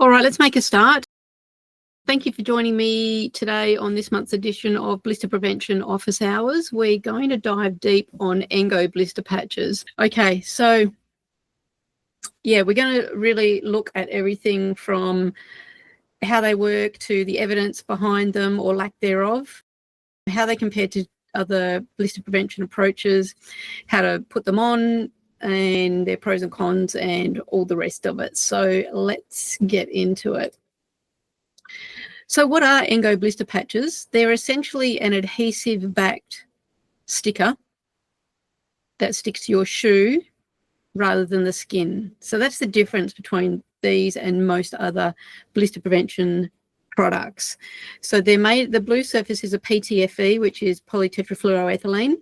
All right, let's make a start. Thank you for joining me today on this month's edition of Blister Prevention Office Hours. We're going to dive deep on ENGO Blister Patches. Okay, so yeah, we're going to really look at everything from how they work to the evidence behind them or lack thereof, how they compare to other blister prevention approaches, how to put them on, and their pros and cons and all the rest of it. So let's get into it. So what are ENGO blister patches? They're essentially an adhesive-backed sticker that sticks to your shoe rather than the skin. So that's the difference between these and most other blister prevention products. So they're made, the blue surface is a PTFE, which is polytetrafluoroethylene,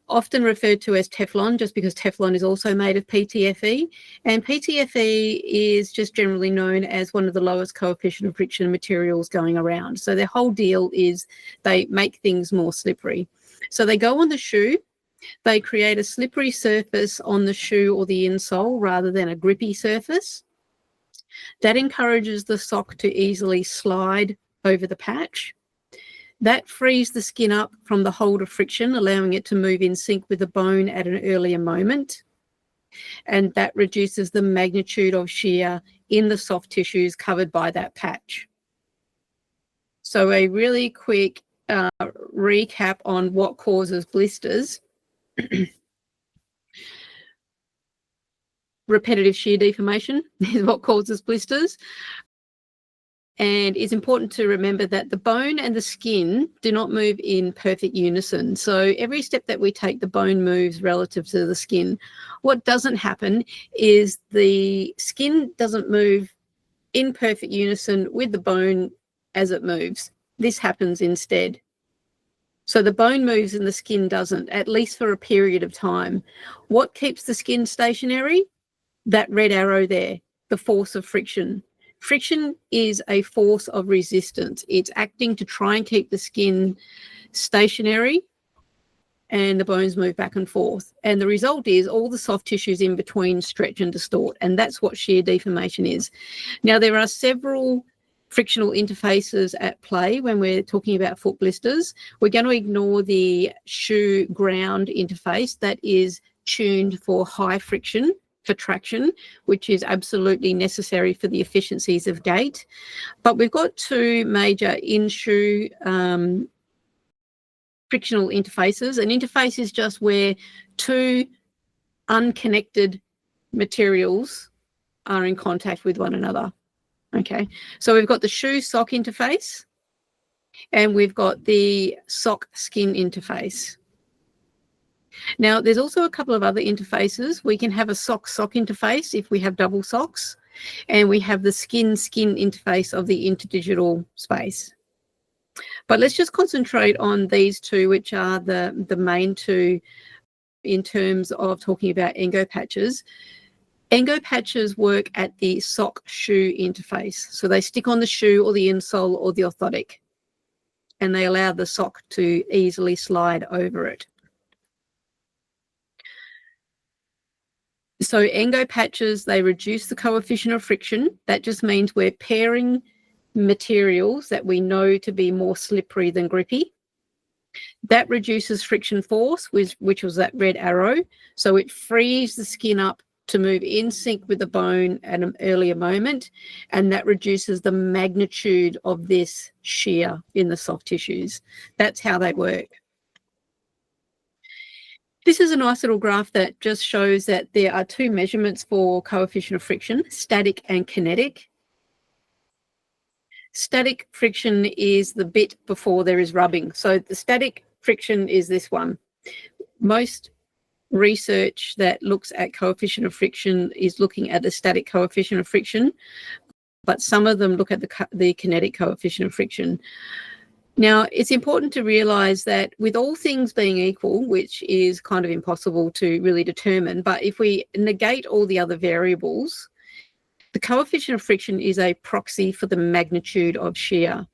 often referred to as Teflon, just because Teflon is also made of PTFE. And PTFE is just generally known as one of the lowest coefficient of friction materials going around. So their whole deal is they make things more slippery. So they go on the shoe, they create a slippery surface on the shoe or the insole rather than a grippy surface. That encourages the sock to easily slide over the patch. That frees the skin up from the hold of friction, allowing it to move in sync with the bone at an earlier moment. And that reduces the magnitude of shear in the soft tissues covered by that patch. So a really quick recap on what causes blisters. Repetitive shear deformation is what causes blisters. And it's important to remember that the bone and the skin do not move in perfect unison. So every step that we take, the bone moves relative to the skin. What doesn't happen is the skin doesn't move in perfect unison with the bone as it moves. This happens instead. So the bone moves and the skin doesn't, at least for a period of time. What keeps the skin stationary? That red arrow there, the force of friction. Friction is a force of resistance. It's acting to try and keep the skin stationary and the bones move back and forth. And the result is all the soft tissues in between stretch and distort. And that's what shear deformation is. Now, there are several frictional interfaces at play when we're talking about foot blisters. We're going to ignore the shoe ground interface that is tuned for high friction, for traction, which is absolutely necessary for the efficiencies of gait. But we've got two major in-shoe frictional interfaces. An interface is just where two unconnected materials are in contact with one another. Okay, so we've got the shoe-sock interface and we've got the sock-skin interface. Now, there's also a couple of other interfaces. We can have a sock-sock interface if we have double socks, and we have the skin-skin interface of the interdigital space. But let's just concentrate on these two, which are the main two in terms of talking about ENGO patches. ENGO patches work at the sock-shoe interface. So they stick on the shoe or the insole or the orthotic, and they allow the sock to easily slide over it. So ENGO patches, they reduce the coefficient of friction. That just means we're pairing materials that we know to be more slippery than grippy. That reduces friction force, which was that red arrow. So it frees the skin up to move in sync with the bone at an earlier moment, and that reduces the magnitude of this shear in the soft tissues. That's how they work. This is a nice little graph that just shows that there are two measurements for coefficient of friction, static and kinetic. Static friction is the bit before there is rubbing. So the static friction is this one. Most research that looks at coefficient of friction is looking at the static coefficient of friction, but some of them look at the kinetic coefficient of friction. Now, it's important to realize that with all things being equal, which is kind of impossible to really determine, but if we negate all the other variables, the coefficient of friction is a proxy for the magnitude of shear.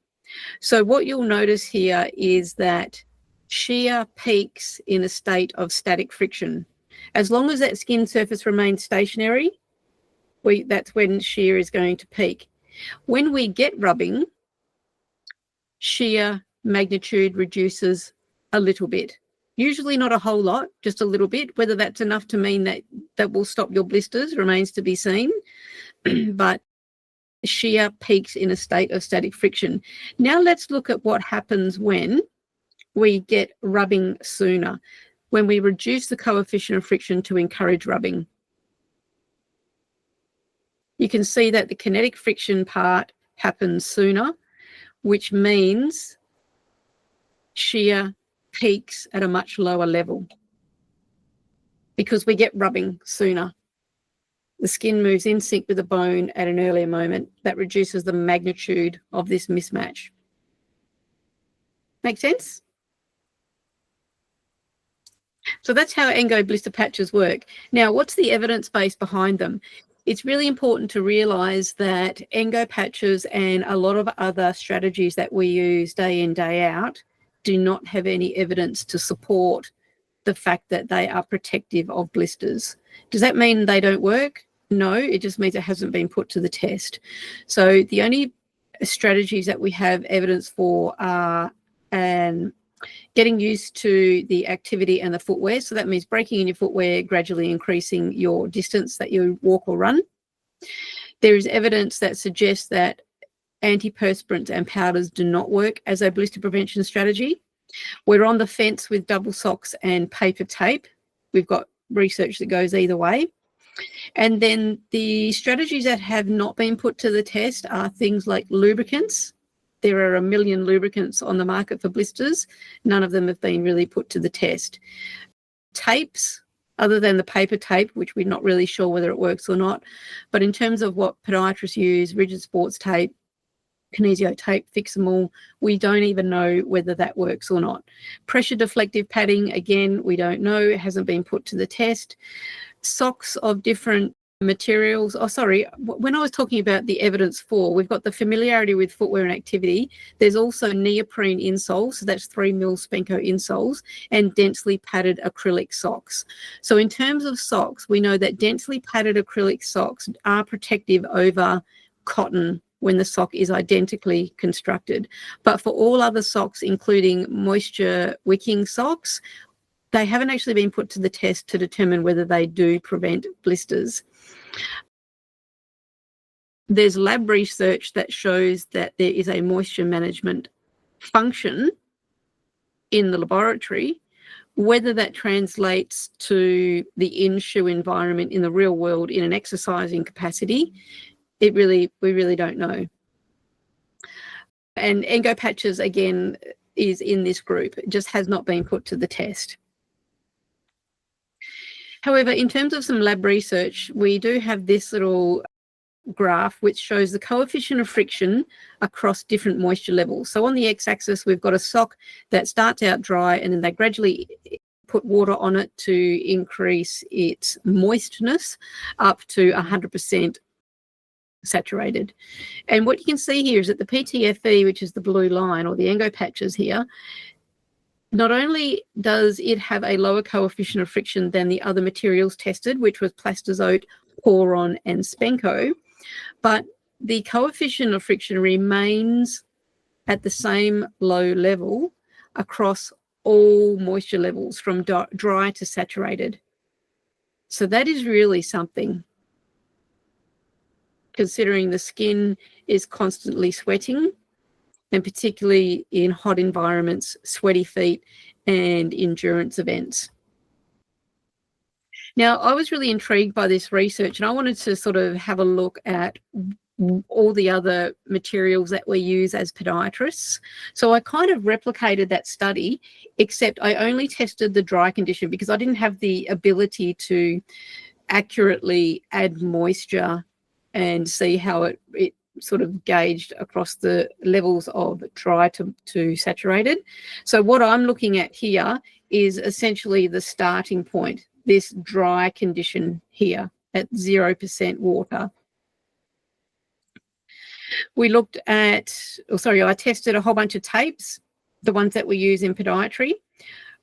So what you'll notice here is that shear peaks in a state of static friction. As long as that skin surface remains stationary, that's when shear is going to peak. When we get rubbing, shear magnitude reduces a little bit. Usually not a whole lot, just a little bit. Whether that's enough to mean that will stop your blisters remains to be seen. But shear peaks in a state of static friction. Now let's look at what happens when we get rubbing sooner, when we reduce the coefficient of friction to encourage rubbing. You can see that the kinetic friction part happens sooner, which means shear peaks at a much lower level because we get rubbing sooner. The skin moves in sync with the bone at an earlier moment. That reduces the magnitude of this mismatch. Make sense? So that's how ENGO blister patches work. Now, what's the evidence base behind them? It's really important to realise that ENGO patches and a lot of other strategies that we use day in, day out do not have any evidence to support the fact that they are protective of blisters. Does that mean they don't work? No, it just means it hasn't been put to the test. So the only strategies that we have evidence for are getting used to the activity and the footwear. So that means breaking in your footwear, gradually increasing your distance that you walk or run. There is evidence that suggests that antiperspirants and powders do not work as a blister prevention strategy. We're on the fence with double socks and paper tape. We've got research that goes either way. And then the strategies that have not been put to the test are things like lubricants. There are 1 million lubricants on the market for blisters. None of them have been really put to the test. Tapes, other than the paper tape, which we're not really sure whether it works or not. But in terms of what podiatrists use, rigid sports tape, kinesio tape, fix them all, we don't even know whether that works or not. Pressure deflective padding, again, we don't know. It hasn't been put to the test. Socks of different materials. Oh, sorry, when I was talking about the evidence for, we've got the familiarity with footwear and activity. There's also neoprene insoles, so that's 3mm Spenco insoles, and densely padded acrylic socks. So in terms of socks, we know that densely padded acrylic socks are protective over cotton when the sock is identically constructed. But for all other socks, including moisture wicking socks, they haven't actually been put to the test to determine whether they do prevent blisters. There's lab research that shows that there is a moisture management function in the laboratory. Whether that translates to the in-shoe environment in the real world in an exercising capacity, we really don't know. And ENGO Patches, again, is in this group. It just has not been put to the test. However, in terms of some lab research, we do have this little graph which shows the coefficient of friction across different moisture levels. So on the x-axis, we've got a sock that starts out dry and then they gradually put water on it to increase its moistness up to 100% saturated. And what you can see here is that the PTFE, which is the blue line, or the ENGO patches here, not only does it have a lower coefficient of friction than the other materials tested, which was plastizote, poron, and Spenco, but the coefficient of friction remains at the same low level across all moisture levels from dry to saturated. So that is really something, considering the skin is constantly sweating, and particularly in hot environments, sweaty feet, and endurance events. Now, I was really intrigued by this research, and I wanted to sort of have a look at all the other materials that we use as podiatrists. So I kind of replicated that study, except I only tested the dry condition because I didn't have the ability to accurately add moisture and see how it sort of gauged across the levels of dry to saturated. So what I'm looking at here is essentially the starting point, this dry condition here at 0% water. We looked at, I tested a whole bunch of tapes, the ones that we use in podiatry.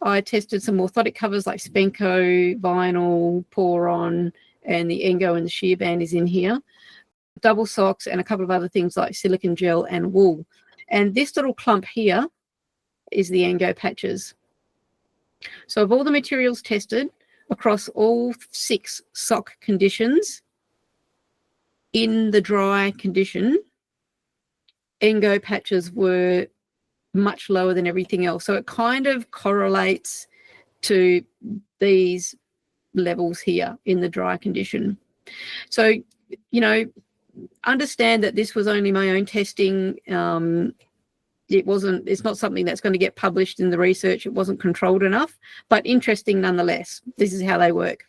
I tested some orthotic covers like Spenco, vinyl, poron, and the ENGO and the shear band is in here. double socks, and a couple of other things like silicone gel and wool. And this little clump here is the ENGO Patches. So of all the materials tested across all 6 sock conditions, in the dry condition, ENGO Patches were much lower than everything else. So it kind of correlates to these levels here in the dry condition. So, you know, understand that this was only my own testing. It's not something that's going to get published in the research. It wasn't controlled enough, but interesting nonetheless. This is how they work.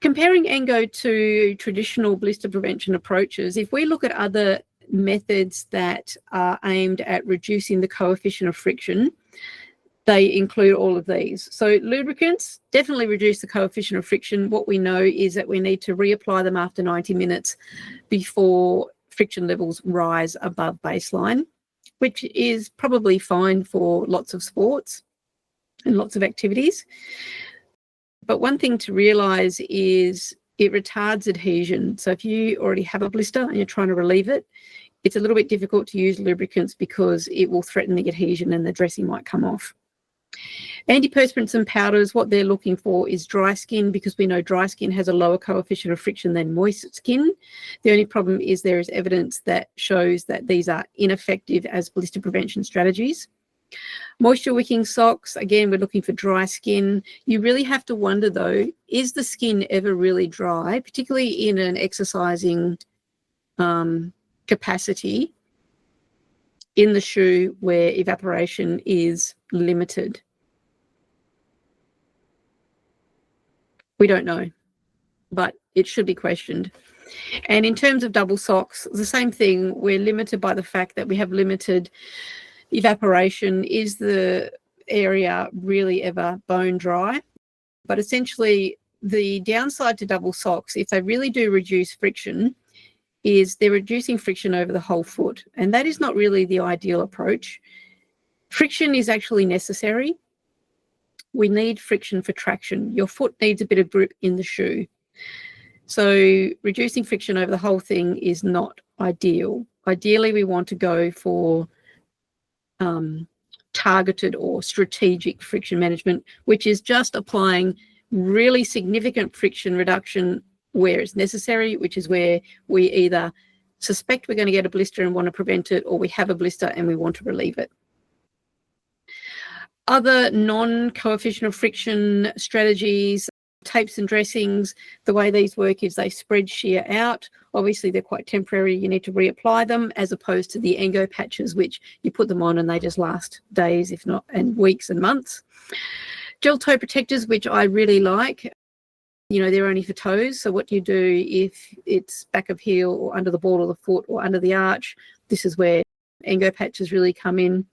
Comparing ENGO to traditional blister prevention approaches, if we look at other methods that are aimed at reducing the coefficient of friction, they include all of these. So lubricants definitely reduce the coefficient of friction. What we know is that we need to reapply them after 90 minutes before friction levels rise above baseline, which is probably fine for lots of sports and lots of activities. But one thing to realise is it retards adhesion. So if you already have a blister and you're trying to relieve it, it's a little bit difficult to use lubricants because it will threaten the adhesion and the dressing might come off. Antiperspirants and powders, what they're looking for is dry skin, because we know dry skin has a lower coefficient of friction than moist skin. The only problem is there is evidence that shows that these are ineffective as blister prevention strategies. Moisture wicking socks, again, we're looking for dry skin. You really have to wonder though, is the skin ever really dry, particularly in an exercising capacity in the shoe where evaporation is limited? We don't know, but it should be questioned. And in terms of double socks, the same thing. We're limited by the fact that we have limited evaporation. Is the area really ever bone dry? But essentially, the downside to double socks, if they really do reduce friction, is they're reducing friction over the whole foot. And that is not really the ideal approach. Friction is actually necessary. We need friction for traction. Your foot needs a bit of grip in the shoe. So reducing friction over the whole thing is not ideal. Ideally, we want to go for targeted or strategic friction management, which is just applying really significant friction reduction where it's necessary, which is where we either suspect we're going to get a blister and want to prevent it, or we have a blister and we want to relieve it. Other non-coefficient of friction strategies, tapes and dressings, the way these work is they spread shear out. Obviously, they're quite temporary. You need to reapply them, as opposed to the ENGO patches, which you put them on and they just last days, if not, and weeks and months. Gel toe protectors, which I really like. You know, they're only for toes. So what do you do if it's back of heel or under the ball of the foot or under the arch? This is where ENGO patches really come in.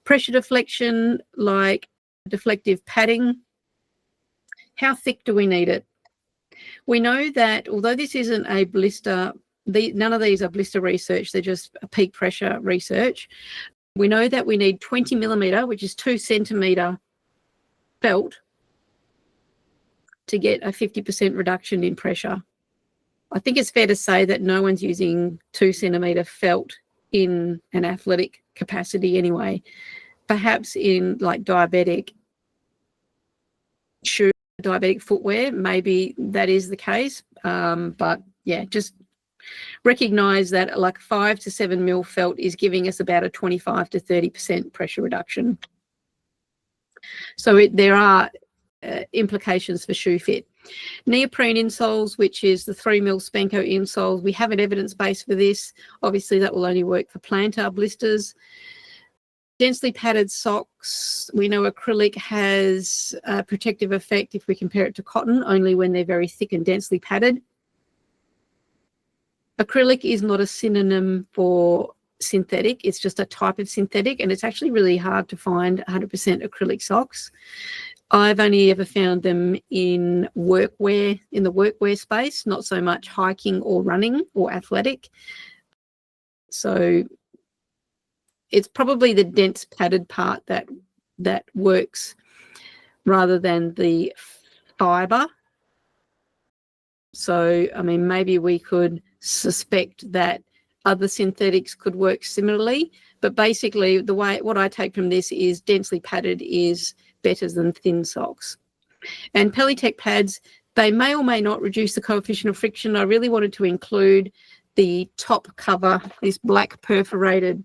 Pressure deflection, like deflective padding. How thick do we need it? We know that although this isn't a blister, none of these are blister research, they're just peak pressure research. We know that we need 20 millimetre, which is 2 centimetre felt, to get a 50% reduction in pressure. I think it's fair to say that no one's using 2 centimetre felt in an athletic capacity anyway. Perhaps in like diabetic shoe, diabetic footwear, maybe that is the case. But yeah, just recognise that like 5 to 7 mil felt is giving us about a 25 to 30% pressure reduction. So there are implications for shoe fit. Neoprene insoles, which is the 3 mil Spanko insoles, we have an evidence base for this. Obviously, that will only work for plantar blisters. Densely padded socks, we know acrylic has a protective effect if we compare it to cotton, only when they're very thick and densely padded. Acrylic is not a synonym for synthetic, it's just a type of synthetic, and it's actually really hard to find 100% acrylic socks. I've only ever found them in workwear, in the workwear space, not so much hiking or running or athletic. So it's probably the dense padded part that works rather than the fibre. So, I mean, maybe we could suspect that other synthetics could work similarly. But basically, what I take from this is densely padded is better than thin socks. And Pelitech pads, they may or may not reduce the coefficient of friction. I really wanted to include the top cover, this black perforated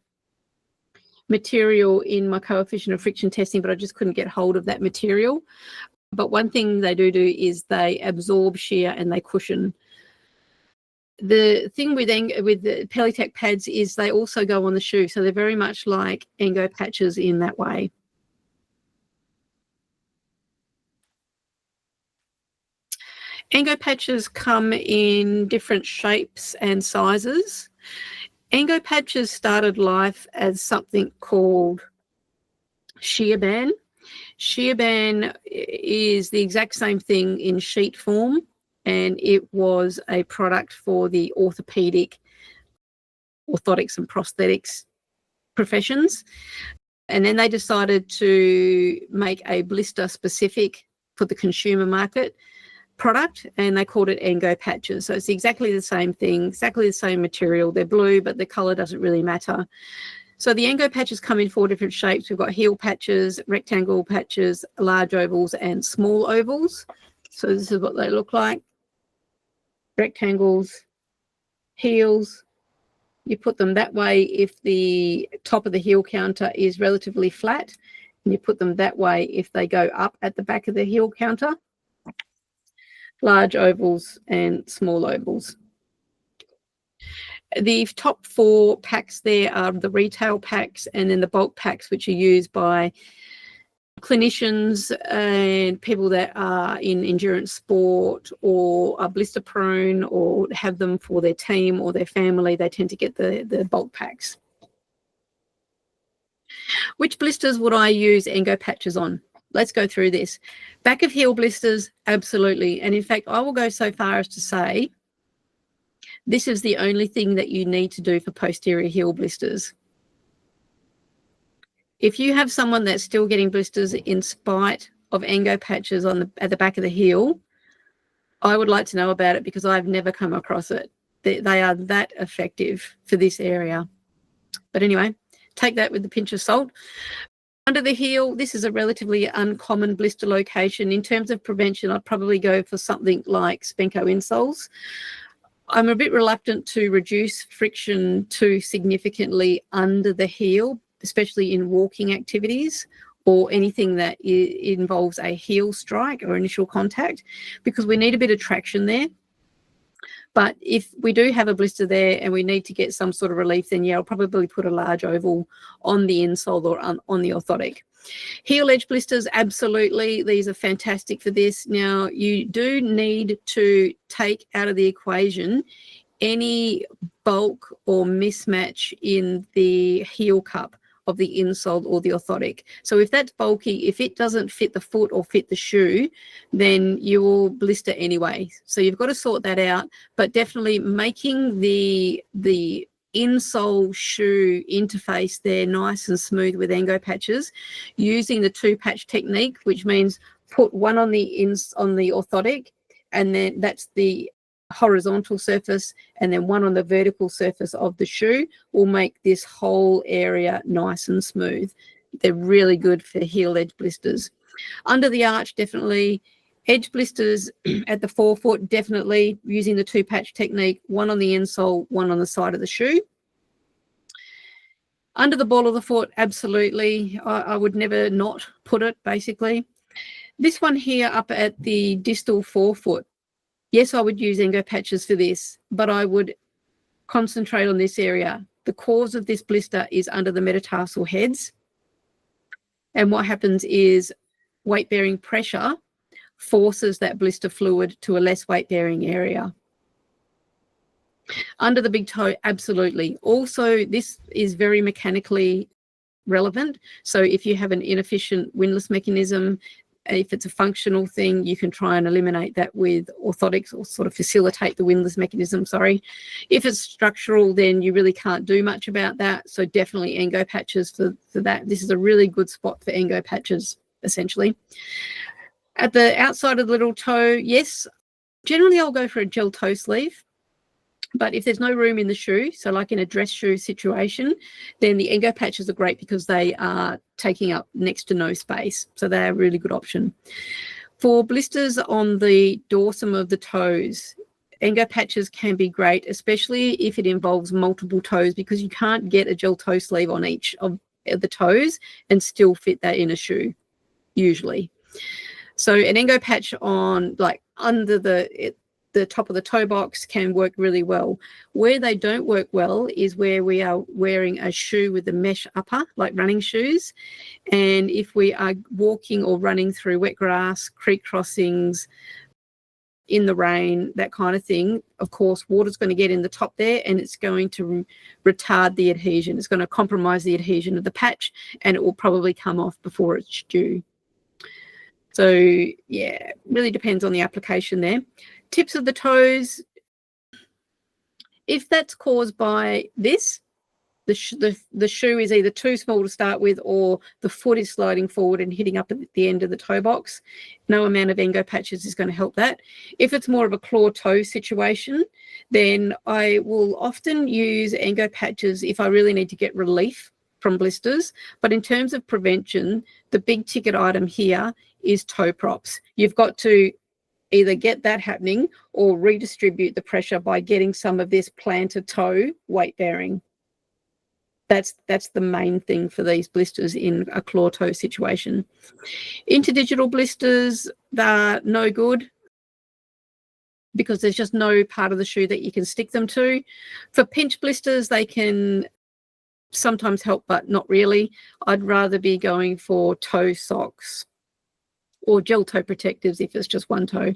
material, in my coefficient of friction testing, but I just couldn't get hold of that material. But one thing they do is they absorb shear and they cushion. The thing with the Pelitech pads is they also go on the shoe, so they're very much like ENGO patches in that way. ENGO patches come in different shapes and sizes. ENGO patches started life as something called shear band. Shear band is the exact same thing in sheet form, and it was a product for the orthopedic, orthotics and prosthetics professions. And then they decided to make a blister specific for the consumer market product, and they called it ENGO patches. So it's exactly the same thing, exactly the same material. They're blue, but the color doesn't really matter. So the ENGO patches come in 4 different shapes. We've got heel patches, rectangle patches, large ovals, and small ovals. So this is what they look like. Rectangles, heels. You put them that way if the top of the heel counter is relatively flat, and you put them that way if they go up at the back of the heel counter. Large ovals and small ovals. The top 4 packs there are the retail packs, and then the bulk packs, which are used by clinicians and people that are in endurance sport or are blister prone or have them for their team or their family. They tend to get the bulk packs. Which blisters would I use ENGO patches on? Let's go through this. Back of heel blisters, absolutely. And in fact, I will go so far as to say this is the only thing that you need to do for posterior heel blisters. If you have someone that's still getting blisters in spite of ENGO patches at the back of the heel, I would like to know about it, because I've never come across it. They are that effective for this area. But anyway, take that with a pinch of salt. Under the heel, this is a relatively uncommon blister location. In terms of prevention, I'd probably go for something like Spenco insoles. I'm a bit reluctant to reduce friction too significantly under the heel, especially in walking activities or anything that involves a heel strike or initial contact, because we need a bit of traction there. But if we do have a blister there and we need to get some sort of relief, then yeah, I'll probably put a large oval on the insole or on the orthotic. Heel edge blisters, absolutely. These are fantastic for this. Now, you do need to take out of the equation any bulk or mismatch in the heel cup of the insole or the orthotic. So if that's bulky, if it doesn't fit the foot or fit the shoe, then you will blister anyway. So you've got to sort that out, but definitely making the insole shoe interface there nice and smooth with ENGO patches, using the 2-patch technique, which means put one on the orthotic, and then that's the horizontal surface, and then one on the vertical surface of the shoe, will make this whole area nice and smooth. They're really good for heel edge blisters. Under the arch, definitely. Edge blisters at the forefoot, definitely using the 2-patch technique, one on the insole, one on the side of the shoe. Under the ball of the foot, absolutely. I would never not put it, basically. This one here up at the distal forefoot, yes, I would use ENGO patches for this, but I would concentrate on this area. The cause of this blister is under the metatarsal heads. And what happens is weight-bearing pressure forces that blister fluid to a less weight-bearing area. Under the big toe, absolutely. Also, this is very mechanically relevant. So if you have an inefficient windlass mechanism, if it's a functional thing, you can try and eliminate that with orthotics, or sort of facilitate the windlass mechanism, sorry. If it's structural, then you really can't do much about that. So definitely ENGO patches for that. This is a really good spot for ENGO patches, essentially. At the outside of the little toe, yes, generally I'll go for a gel toe sleeve. But if there's no room in the shoe, so like in a dress shoe situation, then the ENGO patches are great because they are taking up next to no space. So they're a really good option. For blisters on the dorsum of the toes, ENGO patches can be great, especially if it involves multiple toes, because you can't get a gel toe sleeve on each of the toes and still fit that in a shoe, usually. So an ENGO patch on like under the top of the toe box can work really well. Where they don't work well is where we are wearing a shoe with a mesh upper, like running shoes. And if we are walking or running through wet grass, creek crossings, in the rain, that kind of thing, of course, water's going to get in the top there and it's going to retard the adhesion. It's going to compromise the adhesion of the patch and it will probably come off before it's due. So, yeah, really depends on the application there. Tips of the toes, if that's caused by this, the shoe is either too small to start with or the foot is sliding forward and hitting up at the end of the toe box, no amount of ENGO patches is going to help that. If it's more of a claw toe situation, then I will often use ENGO patches if I really need to get relief from blisters. But in terms of prevention, the big ticket item here is toe props. You've got to either get that happening or redistribute the pressure by getting some of this plantar toe weight bearing. That's the main thing for these blisters in a claw toe situation. Interdigital blisters, they're no good because there's just no part of the shoe that you can stick them to. For pinch blisters, they can sometimes help, but not really. I'd rather be going for toe socks or gel toe protectives if it's just one toe.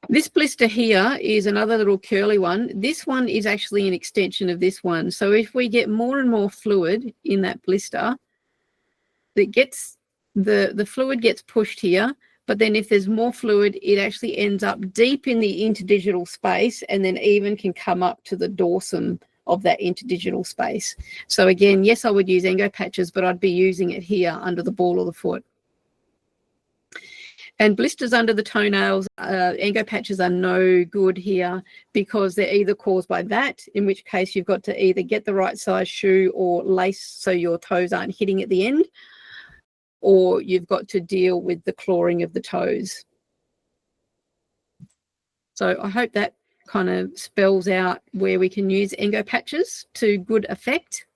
This blister here is another little curly one. This one is actually an extension of this one. So if we get more and more fluid in that blister, that gets the fluid gets pushed here, but then if there's more fluid, it actually ends up deep in the interdigital space and then even can come up to the dorsum of that interdigital space. So again, yes, I would use ENGO patches, but I'd be using it here under the ball of the foot. And blisters under the toenails, ENGO patches are no good here because they're either caused by that, in which case you've got to either get the right size shoe or lace so your toes aren't hitting at the end, or you've got to deal with the clawing of the toes. So I hope that kind of spells out where we can use ENGO patches to good effect.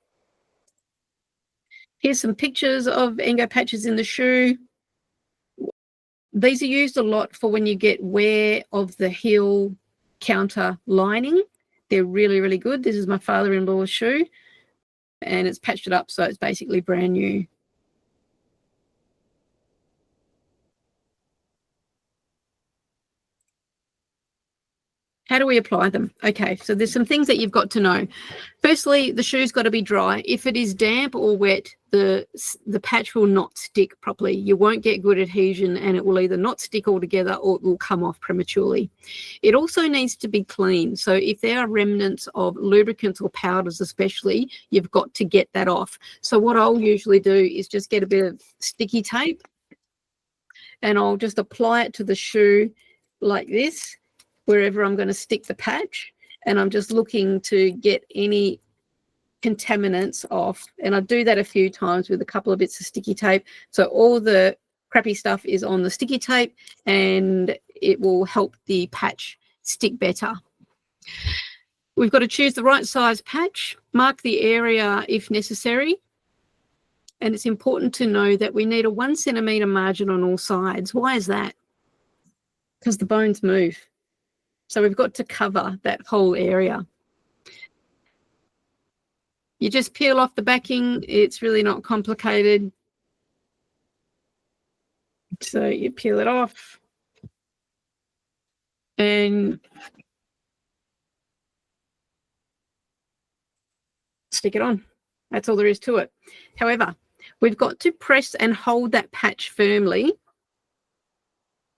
Here's some pictures of ENGO patches in the shoe. These are used a lot for when you get wear of the heel counter lining. They're really, really good. This is my father-in-law's shoe and it's patched it up so it's basically brand new. How do we apply them? Okay, so there's some things that you've got to know. Firstly, the shoe's got to be dry. If it is damp or wet, the patch will not stick properly. You won't get good adhesion and it will either not stick altogether or it will come off prematurely. It also needs to be clean. So if there are remnants of lubricants or powders especially, you've got to get that off. So what I'll usually do is just get a bit of sticky tape and I'll just apply it to the shoe like this, wherever I'm going to stick the patch, and I'm just looking to get any contaminants off. And I do that a few times with a couple of bits of sticky tape. So all the crappy stuff is on the sticky tape and it will help the patch stick better. We've got to choose the right size patch, mark the area if necessary. And it's important to know that we need a 1 centimetre margin on all sides. Why is that? Because the bones move. So we've got to cover that whole area. You just peel off the backing. It's really not complicated. So you peel it off and stick it on. That's all there is to it. However, we've got to press and hold that patch firmly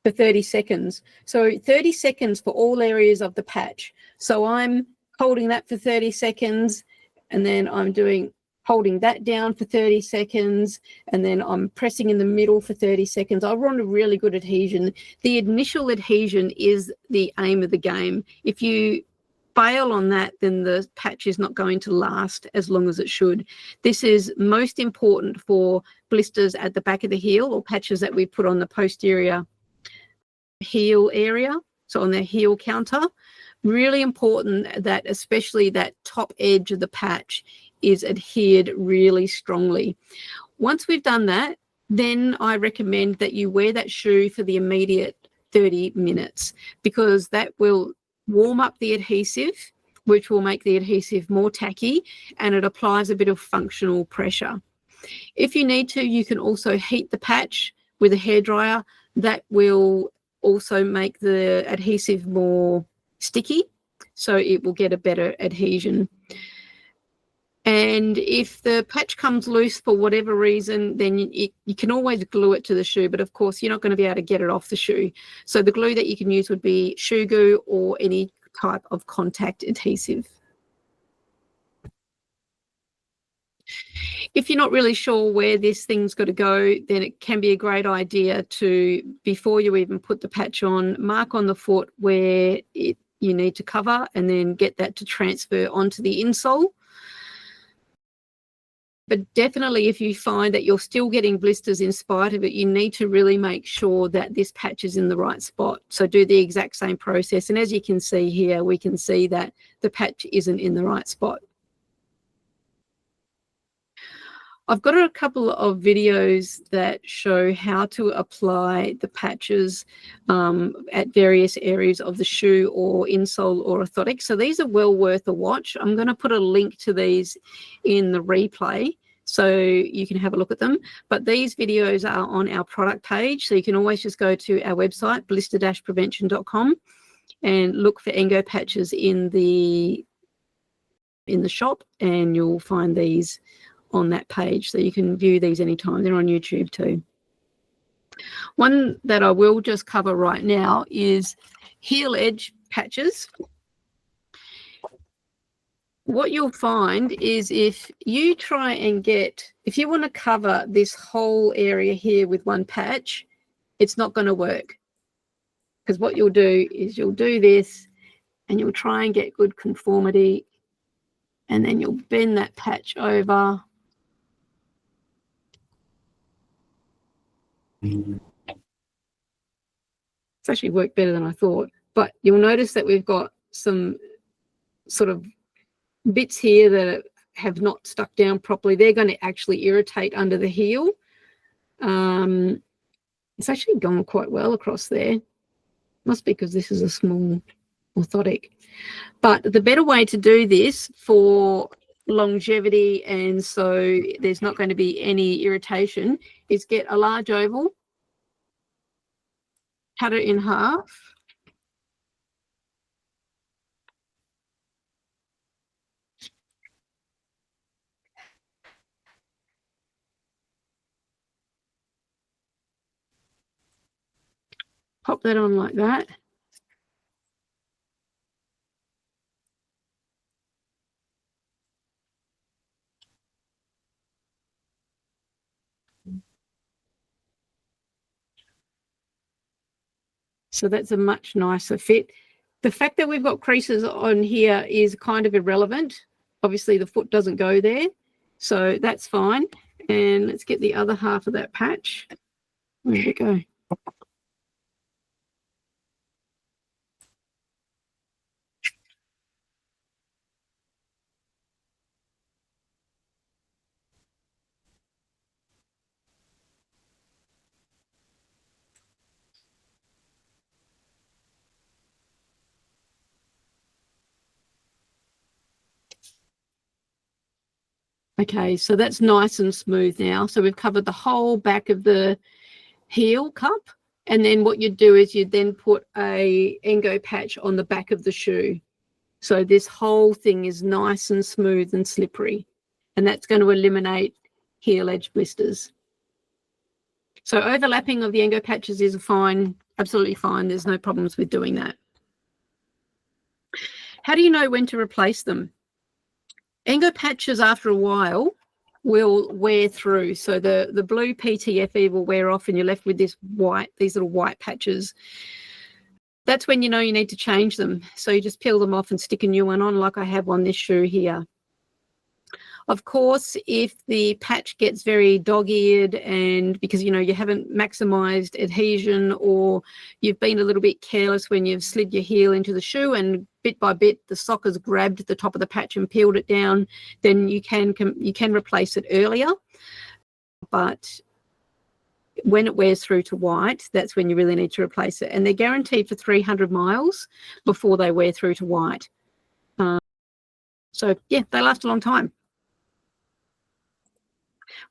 for 30 seconds. So 30 seconds for all areas of the patch. So I'm holding that for 30 seconds and then I'm holding that down for 30 seconds and then I'm pressing in the middle for 30 seconds. I want a really good adhesion. The initial adhesion is the aim of the game. If you fail on that, then the patch is not going to last as long as it should. This is most important for blisters at the back of the heel, or patches that we put on the posterior heel area, so on the heel counter. Really important that especially that top edge of the patch is adhered really strongly. Once we've done that, then I recommend that you wear that shoe for the immediate 30 minutes, because that will warm up the adhesive, which will make the adhesive more tacky, and it applies a bit of functional pressure. If you need to, you can also heat the patch with a hairdryer. That will also make the adhesive more sticky, so it will get a better adhesion. And if the patch comes loose for whatever reason, then you can always glue it to the shoe, but of course you're not going to be able to get it off the shoe. So the glue that you can use would be shoe glue or any type of contact adhesive. If you're not really sure where this thing's got to go, then it can be a great idea to, before you even put the patch on, mark on the foot where you need to cover, and then get that to transfer onto the insole. But definitely, if you find that you're still getting blisters in spite of it, you need to really make sure that this patch is in the right spot. So do the exact same process. And as you can see here, we can see that the patch isn't in the right spot. I've got a couple of videos that show how to apply the patches at various areas of the shoe or insole or orthotic. So these are well worth a watch. I'm going to put a link to these in the replay so you can have a look at them. But these videos are on our product page, so you can always just go to our website, blister-prevention.com, and look for ENGO patches in the shop, and you'll find these on that page, so you can view these anytime. They're on YouTube too. One that I will just cover right now is heel edge patches. What you'll find is if you try and if you want to cover this whole area here with one patch, it's not going to work, because what you'll do is you'll do this and you'll try and get good conformity, and then you'll bend that patch over. It's actually worked better than I thought, but you'll notice that we've got some sort of bits here that have not stuck down properly. They're going to actually irritate under the heel. It's actually gone quite well across there. Must be because this is a small orthotic. But the better way to do this for longevity, and so there's not going to be any irritation, is get a large oval, cut it in half, pop that on like that. So that's a much nicer fit. The fact that we've got creases on here is kind of irrelevant. Obviously the foot doesn't go there, so that's fine. And let's get the other half of that patch. Where did it go? Okay, so that's nice and smooth now. So we've covered the whole back of the heel cup, and then what you do is you then put a ENGO patch on the back of the shoe. So this whole thing is nice and smooth and slippery, and that's going to eliminate heel edge blisters. So overlapping of the ENGO patches is fine, absolutely fine. There's no problems with doing that. How do you know when to replace them? ENGO patches after a while will wear through. So the blue PTFE will wear off, and you're left with these little white patches. that's when you know you need to change them. So you just peel them off and stick a new one on, like I have on this shoe here. Of course, if the patch gets very dog-eared and because, you know, you haven't maximized adhesion, or you've been a little bit careless when you've slid your heel into the shoe and bit by bit the sock has grabbed the top of the patch and peeled it down, then you can replace it earlier. But when it wears through to white, that's when you really need to replace it. And they're guaranteed for 300 miles before they wear through to white. So, yeah, they last a long time.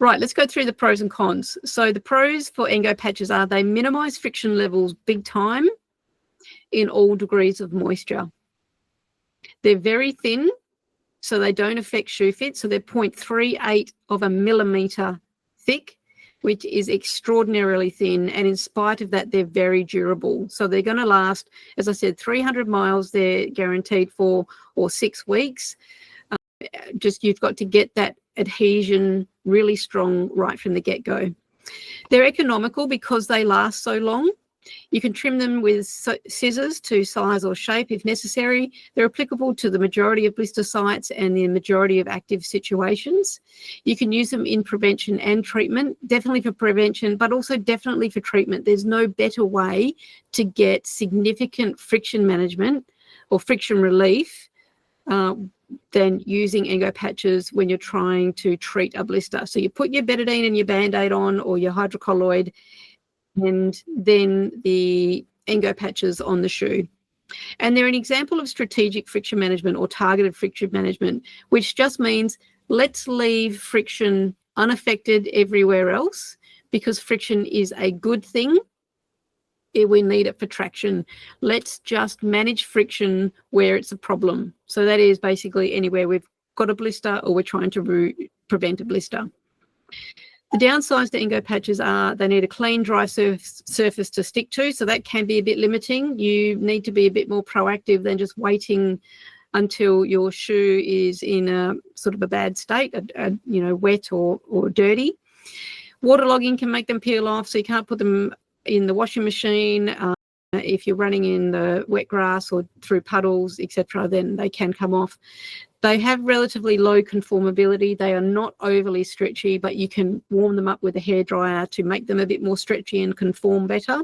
Right, let's go through the pros and cons. So the pros for ENGO patches are they minimize friction levels big time in all degrees of moisture. They're very thin, so they don't affect shoe fit. So they're 0.38 of a millimeter thick, which is extraordinarily thin. And in spite of that, they're very durable. So they're going to last, as I said, 300 miles they're guaranteed for, or 6 weeks. Just you've got to get that adhesion really strong right from the get-go. They're economical because they last so long. You can trim them with scissors to size or shape if necessary. They're applicable to the majority of blister sites and the majority of active situations. You can use them in prevention and treatment, definitely for prevention, but also definitely for treatment. There's no better way to get significant friction management or friction relief than using ENGO patches when you're trying to treat a blister. So you put your betadine and your Band-Aid on, or your hydrocolloid, and then the ENGO patches on the shoe. And they're an example of strategic friction management or targeted friction management, which just means let's leave friction unaffected everywhere else, because friction is a good thing. We need it for traction. Let's just manage friction where it's a problem. So that is basically anywhere we've got a blister or we're trying to prevent a blister. The downsides to ENGO patches are they need a clean, dry surface to stick to, so that can be a bit limiting. You need to be a bit more proactive than just waiting until your shoe is in a sort of a bad state, you know, wet or dirty. Waterlogging can make them peel off, so you can't put them in the washing machine. If you're running in the wet grass or through puddles, etc., then they can come off. They have relatively low conformability. They are not overly stretchy, but you can warm them up with a hairdryer to make them a bit more stretchy and conform better.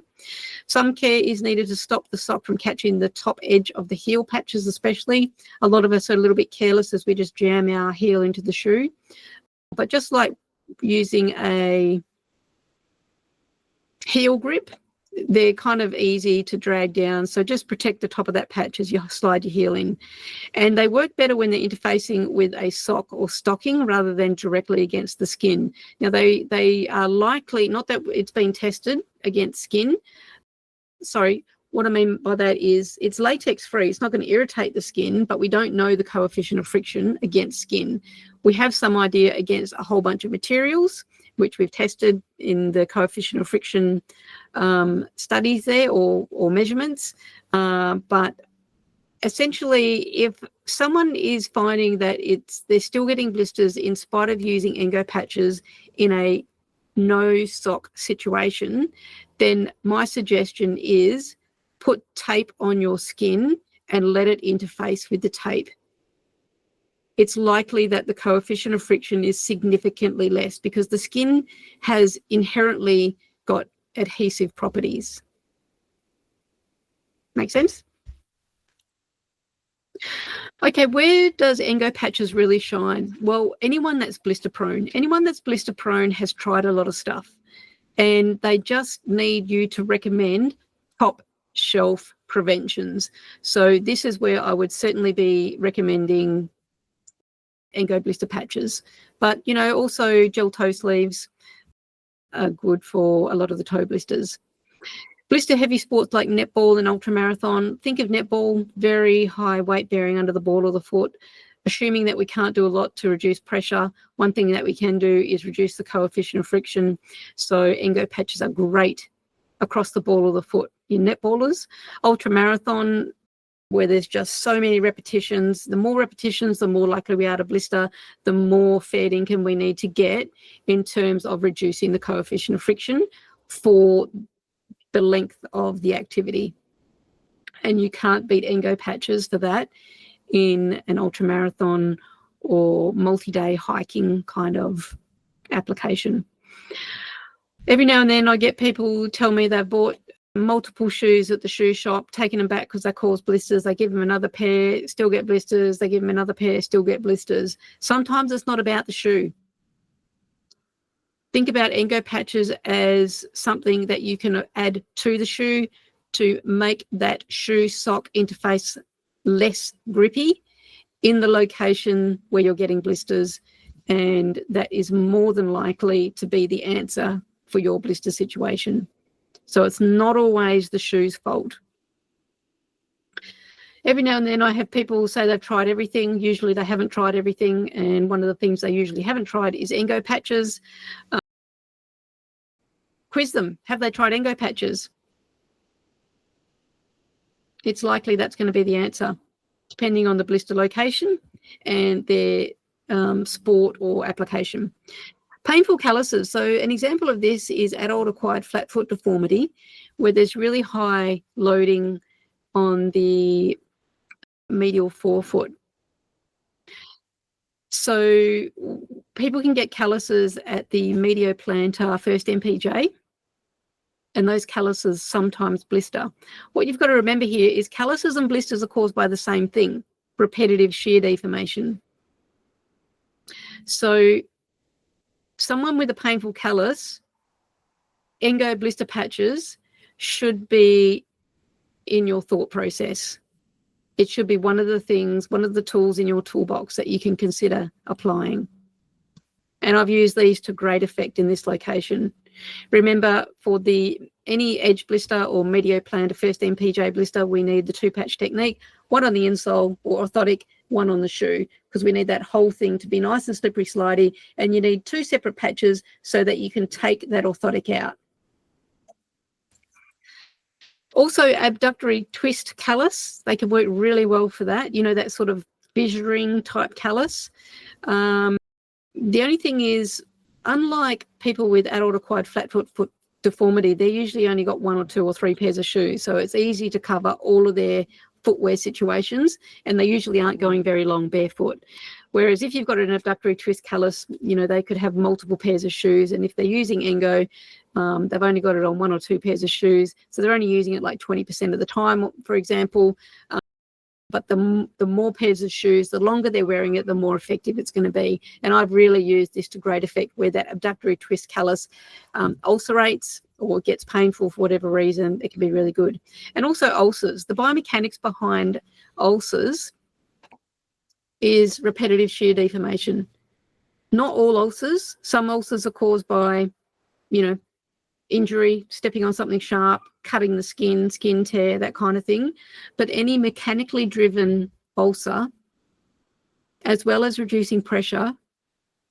Some care is needed to stop the sock from catching the top edge of the heel patches especially. A lot of us are a little bit careless as we just jam our heel into the shoe. But just like using a heel grip, they're kind of easy to drag down, so just protect the top of that patch as you slide your heel in. And they work better when they're interfacing with a sock or stocking rather than directly against the skin. Now they are likely, not that it's been tested against skin, sorry, what I mean by that is it's latex free. It's not going to irritate the skin, but we don't know the coefficient of friction against skin. We have some idea against a whole bunch of materials, which we've tested in the coefficient of friction studies there or measurements. But essentially, if someone is finding that they're still getting blisters in spite of using ENGO patches in a no sock situation, then my suggestion is put tape on your skin and let it interface with the tape. It's likely that the coefficient of friction is significantly less because the skin has inherently got adhesive properties. Make sense? Okay, where does ENGO patches really shine? Well, anyone that's blister prone has tried a lot of stuff, and they just need you to recommend top shelf preventions. So this is where I would certainly be recommending ENGO blister patches, but you know, also gel toe sleeves are good for a lot of the toe blisters. Blister heavy sports like netball and ultramarathon. Think of netball, very high weight bearing under the ball or the foot. Assuming that we can't do a lot to reduce pressure, one thing that we can do is reduce the coefficient of friction. So ENGO patches are great across the ball or the foot in netballers. Ultramarathon, where there's just so many repetitions, the more repetitions, the more likely we are to blister, the more fair income we need to get in terms of reducing the coefficient of friction for the length of the activity. and you can't beat ENGO Patches for that in an ultramarathon or multi-day hiking kind of application. Every now and then I get people tell me they've bought multiple shoes at the shoe shop, taking them back because they cause blisters. They give them another pair, still get blisters. They give them another pair, still get blisters. Sometimes it's not about the shoe. Think about ENGO Patches as something that you can add to the shoe to make that shoe sock interface less grippy in the location where you're getting blisters, and that is more than likely to be the answer for your blister situation. So it's not always the shoe's fault. Every now and then I have people say they've tried everything. Usually they haven't tried everything, and one of the things they usually haven't tried is ENGO Patches. Quiz them. Have they tried ENGO Patches? It's likely that's going to be the answer, depending on the blister location and their sport or application. Painful calluses. So an example of this is adult-acquired flat foot deformity, where there's really high loading on the medial forefoot. So people can get calluses at the medioplantar first MPJ, and those calluses sometimes blister. What you've got to remember here is calluses and blisters are caused by the same thing, repetitive shear deformation. So someone with a painful callus, ENGO blister patches should be in your thought process. It should be one of the things, one of the tools in your toolbox that you can consider applying. And I've used these to great effect in this location. Remember, for any edge blister or medioplantar first MPJ blister, we need the 2-patch technique, one on the insole or orthotic, one on the shoe, because we need that whole thing to be nice and slippery slidey, and you need 2 separate patches so that you can take that orthotic out. Also, abductory twist callus, they can work really well for that, you know, that sort of fissuring type callus. The only thing is, unlike people with adult-acquired flat foot deformity, they're usually only got 1 or 2 or 3 pairs of shoes, so it's easy to cover all of their footwear situations, and they usually aren't going very long barefoot. Whereas if you've got an abductory twist callus, you know, they could have multiple pairs of shoes, and if they're using ENGO, they've only got it on 1 or 2 pairs of shoes, so they're only using it like 20% of the time, for example. But the more pairs of shoes, the longer they're wearing it, the more effective it's going to be. And I've really used this to great effect where that abductory twist callus ulcerates or gets painful for whatever reason. It can be really good. And also ulcers. The biomechanics behind ulcers is repetitive shear deformation. Not all ulcers. Some ulcers are caused by, you know, injury, stepping on something sharp, cutting the skin, skin tear, that kind of thing. But any mechanically driven ulcer, as well as reducing pressure,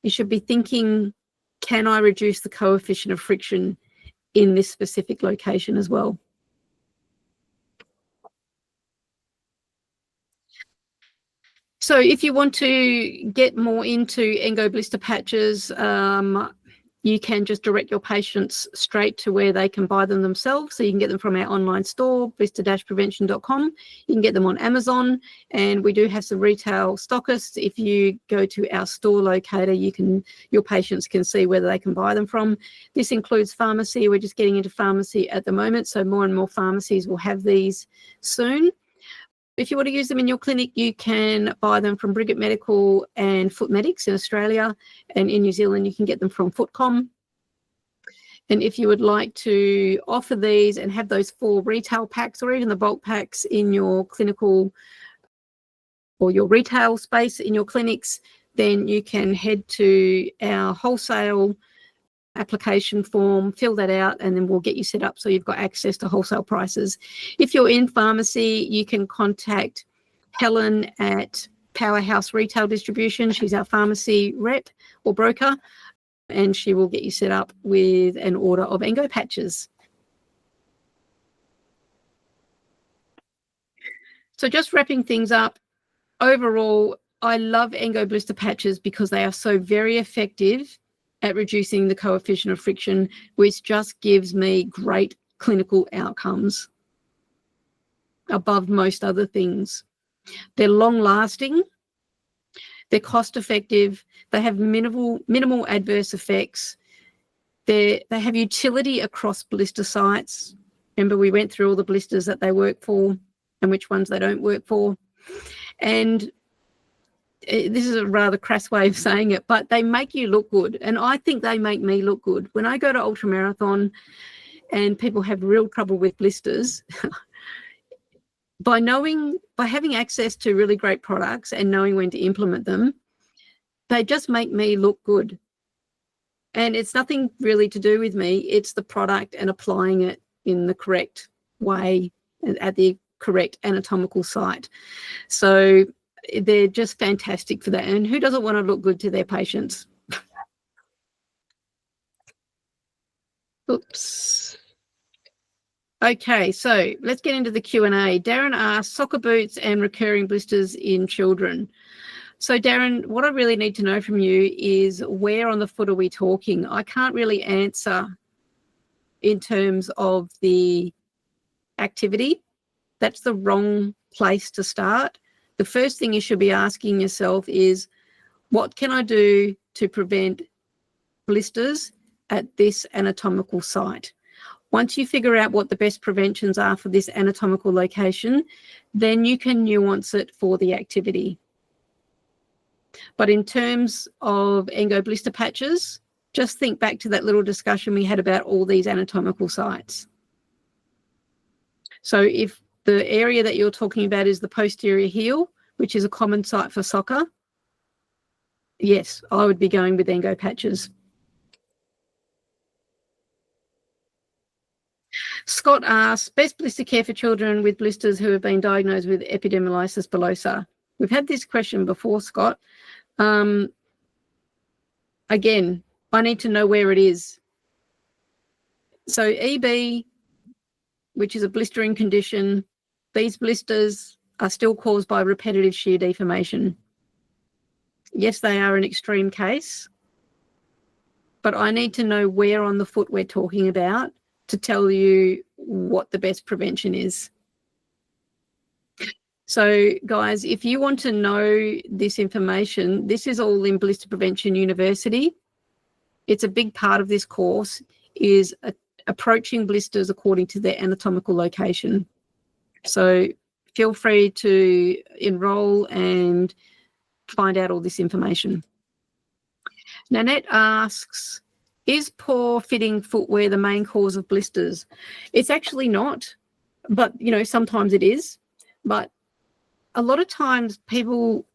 you should be thinking, can I reduce the coefficient of friction in this specific location as well? So if you want to get more into ENGO blister patches, you can just direct your patients straight to where they can buy them themselves. So you can get them from our online store, blister-prevention.com. You can get them on Amazon, and we do have some retail stockists. If you go to our store locator, your patients can see whether they can buy them from. This includes pharmacy. We're just getting into pharmacy at the moment, so more and more pharmacies will have these soon. If you want to use them in your clinic, you can buy them from Brigitte Medical and Foot Medics in Australia, and in New Zealand you can get them from Footcom. And if you would like to offer these and have those 4 retail packs or even the bulk packs in your clinical or your retail space in your clinics, then you can head to our wholesale application form, fill that out, and then we'll get you set up so you've got access to wholesale prices. If you're in pharmacy, you can contact Helen at Powerhouse Retail Distribution. She's our pharmacy rep or broker, and she will get you set up with an order of ENGO patches. So just wrapping things up, overall, I love ENGO blister patches because they are so very effective at reducing the coefficient of friction, which just gives me great clinical outcomes. above most other things. They're long-lasting, they're cost-effective, they have minimal adverse effects, they have utility across blister sites. Remember, we went through all the blisters that they work for and which ones they don't work for. And this is a rather crass way of saying it, but they make you look good. And I think they make me look good. When I go to ultramarathon and people have real trouble with blisters, by having access to really great products and knowing when to implement them, they just make me look good. And it's nothing really to do with me. It's the product and applying it in the correct way at the correct anatomical site. So they're just fantastic for that. And who doesn't want to look good to their patients? Oops. Okay, so let's get into the Q&A. Darren asked, soccer boots and recurring blisters in children. So Darren, what I really need to know from you is where on the foot are we talking? I can't really answer in terms of the activity. That's the wrong place to start. The first thing you should be asking yourself is, what can I do to prevent blisters at this anatomical site? Once you figure out what the best preventions are for this anatomical location, then you can nuance it for the activity. But in terms of ENGO blister patches, just think back to that little discussion we had about all these anatomical sites. So if the area that you're talking about is the posterior heel, which is a common site for soccer, yes, I would be going with ENGO patches. Scott asks, best blister care for children with blisters who have been diagnosed with epidermolysis bullosa. We've had this question before, Scott. Again, I need to know where it is. So EB, which is a blistering condition, these blisters are still caused by repetitive shear deformation. Yes, they are an extreme case, but I need to know where on the foot we're talking about to tell you what the best prevention is. So guys, if you want to know this information, this is all in Blister Prevention University. It's a big part of this course is approaching blisters according to their anatomical location. So feel free to enroll and find out all this information. Nanette asks, is poor fitting footwear the main cause of blisters? It's actually not, but sometimes it is. But a lot of times people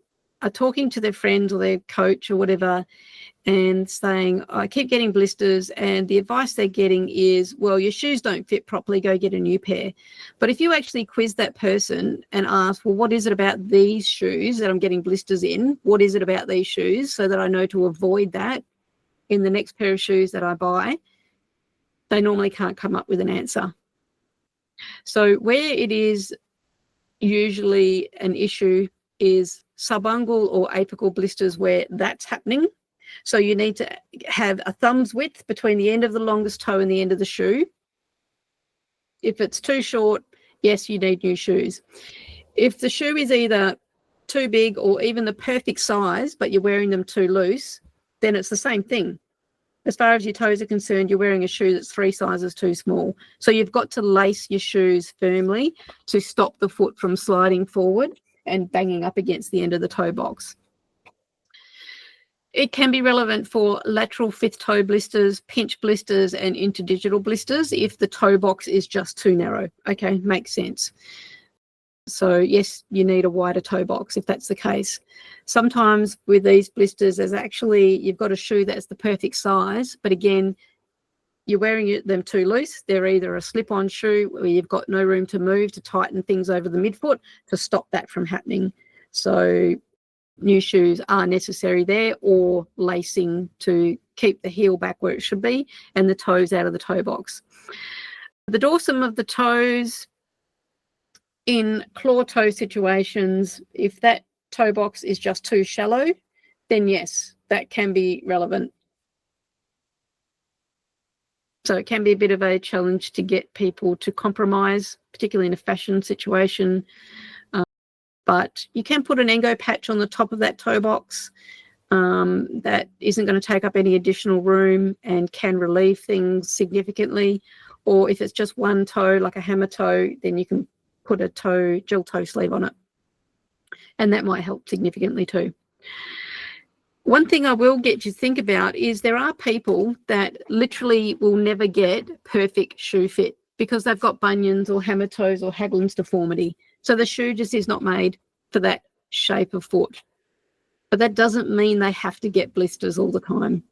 are talking to their friends or their coach or whatever and saying, I keep getting blisters, and the advice they're getting is, well, your shoes don't fit properly, go get a new pair. But if you actually quiz that person and ask, well, what is it about these shoes that I'm getting blisters in? What is it about these shoes so that I know to avoid that in the next pair of shoes that I buy? They normally can't come up with an answer. So where it is usually an issue is subungual or apical blisters where that's happening. So you need to have a thumb's width between the end of the longest toe and the end of the shoe. If it's too short, yes, you need new shoes. If the shoe is either too big or even the perfect size, but you're wearing them too loose, then it's the same thing. As far as your toes are concerned, you're wearing a shoe that's 3 sizes too small. So you've got to lace your shoes firmly to stop the foot from sliding forward and banging up against the end of the toe box. It can be relevant for lateral fifth toe blisters, pinch blisters, and interdigital blisters if the toe box is just too narrow. Okay, makes sense. So yes, you need a wider toe box if that's the case. Sometimes with these blisters, there's actually, you've got a shoe that's the perfect size, but again, you're wearing them too loose. They're either a slip-on shoe where you've got no room to move to tighten things over the midfoot to stop that from happening. So new shoes are necessary there, or lacing to keep the heel back where it should be and the toes out of the toe box. The dorsum of the toes, in claw toe situations, if that toe box is just too shallow, then yes, that can be relevant. So it can be a bit of a challenge to get people to compromise, particularly in a fashion situation. But you can put an ENGO patch on the top of that toe box that isn't going to take up any additional room and can relieve things significantly. Or if it's just one toe, like a hammer toe, then you can put a gel toe sleeve on it. And that might help significantly too. One thing I will get you to think about is there are people that literally will never get perfect shoe fit because they've got bunions or hammer toes or Haglund's deformity. So the shoe just is not made for that shape of foot. But that doesn't mean they have to get blisters all the time.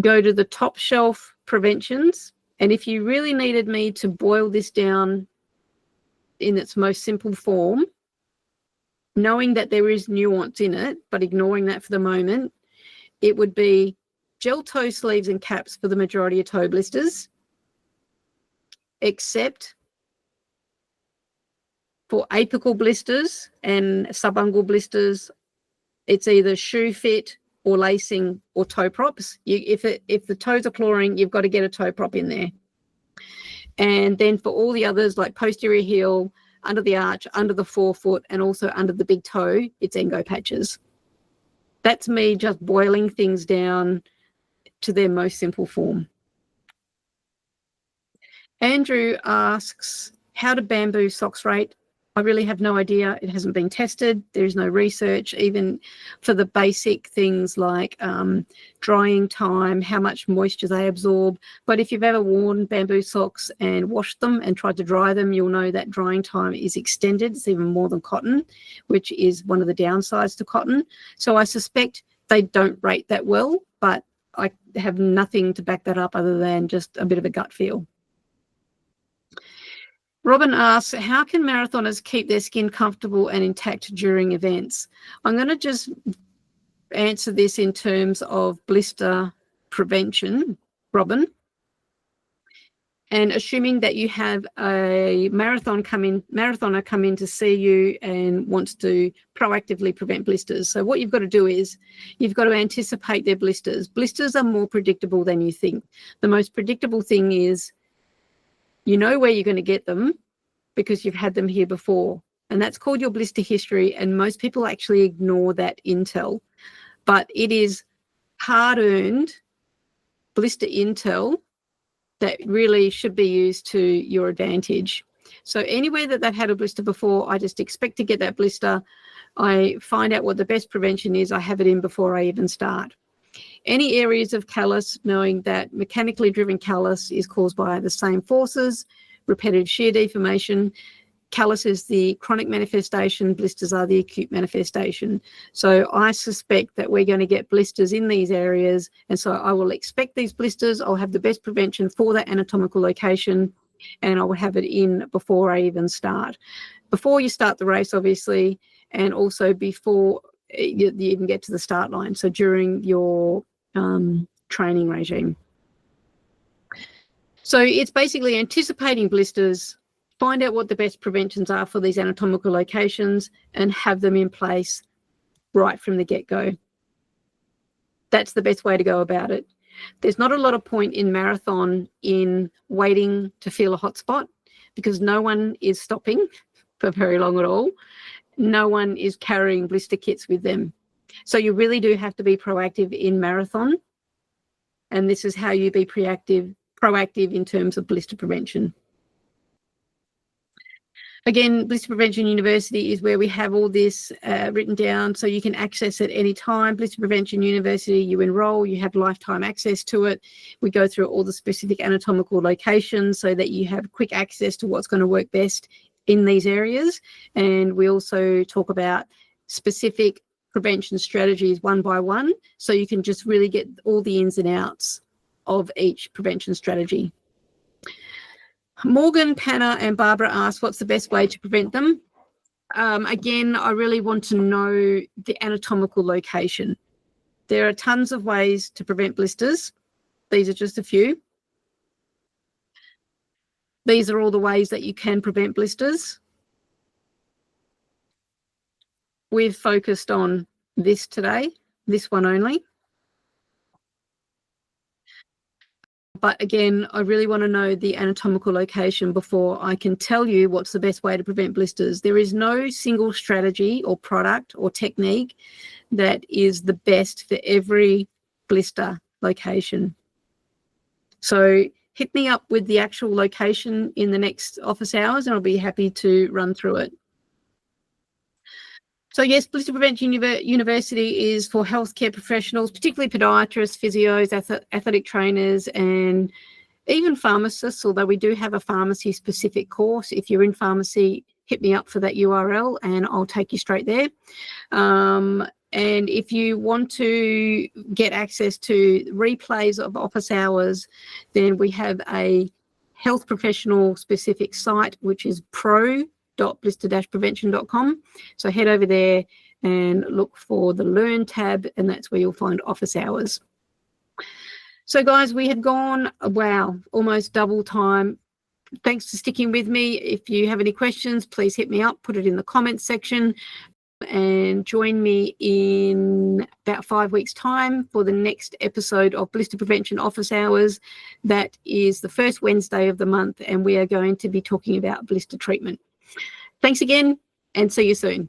Go to the top shelf preventions. And if you really needed me to boil this down in its most simple form, knowing that there is nuance in it, but ignoring that for the moment, it would be gel toe sleeves and caps for the majority of toe blisters, except for apical blisters and subungual blisters. It's either shoe fit or lacing or toe props. If the toes are clawing, you've got to get a toe prop in there. And then for all the others, like posterior heel, under the arch, under the forefoot, and also under the big toe, it's ENGO patches. That's me just boiling things down to their most simple form. Andrew asks, how do bamboo socks rate? I really have no idea. It hasn't been tested. There's no research, even for the basic things like drying time, how much moisture they absorb. But if you've ever worn bamboo socks and washed them and tried to dry them, you'll know that drying time is extended. It's even more than cotton, which is one of the downsides to cotton. So I suspect they don't rate that well, but I have nothing to back that up other than just a bit of a gut feel. Robin asks, how can marathoners keep their skin comfortable and intact during events? I'm going to just answer this in terms of blister prevention, Robin. And assuming that you have a marathoner come in to see you and wants to proactively prevent blisters. So what you've got to do is you've got to anticipate their blisters. Blisters are more predictable than you think. The most predictable thing is you know where you're going to get them because you've had them here before. And that's called your blister history. And most people actually ignore that intel. But it is hard-earned blister intel that really should be used to your advantage. So anywhere that they've had a blister before, I just expect to get that blister. I find out what the best prevention is. I have it in before I even start. Any areas of callus, knowing that mechanically driven callus is caused by the same forces, repetitive shear deformation. Callus is the chronic manifestation, blisters are the acute manifestation. So I suspect that we're going to get blisters in these areas, and so I will expect these blisters. I'll have the best prevention for that anatomical location, and I will have it in before I even start. Before you start the race, obviously, and also before you even get to the start line, so during your training regime. So it's basically anticipating blisters, find out what the best preventions are for these anatomical locations, and have them in place right from the get-go. That's the best way to go about it. There's not a lot of point in marathon in waiting to feel a hot spot because no one is stopping for very long at all. No one is carrying blister kits with them. So you really do have to be proactive in marathon. And this is how you be proactive in terms of blister prevention. Again, Blister Prevention University is where we have all this written down so you can access it any time. Blister Prevention University, you enroll, you have lifetime access to it. We go through all the specific anatomical locations so that you have quick access to what's going to work best in these areas. And we also talk about specific prevention strategies one by one, so you can just really get all the ins and outs of each prevention strategy. Morgan, Panna and Barbara asked, what's the best way to prevent them? Again, I really want to know the anatomical location. There are tons of ways to prevent blisters. These are just a few. These are all the ways that you can prevent blisters. We've focused on this today, this one only. But again, I really want to know the anatomical location before I can tell you what's the best way to prevent blisters. There is no single strategy or product or technique that is the best for every blister location. So hit me up with the actual location in the next office hours and I'll be happy to run through it. So yes, Blister Prevention University is for healthcare professionals, particularly podiatrists, physios, athletic trainers, and even pharmacists, although we do have a pharmacy specific course. If you're in pharmacy, hit me up for that URL and I'll take you straight there. And if you want to get access to replays of office hours, then we have a health professional specific site, which is pro.blister-prevention.com. So head over there and look for the Learn tab, and that's where you'll find office hours. So guys, we have gone, wow, almost double time. Thanks for sticking with me. If you have any questions, please hit me up, put it in the comments section, and join me in about 5 weeks' time for the next episode of Blister Prevention Office Hours. That is the first Wednesday of the month, and we are going to be talking about blister treatment. Thanks again, and see you soon.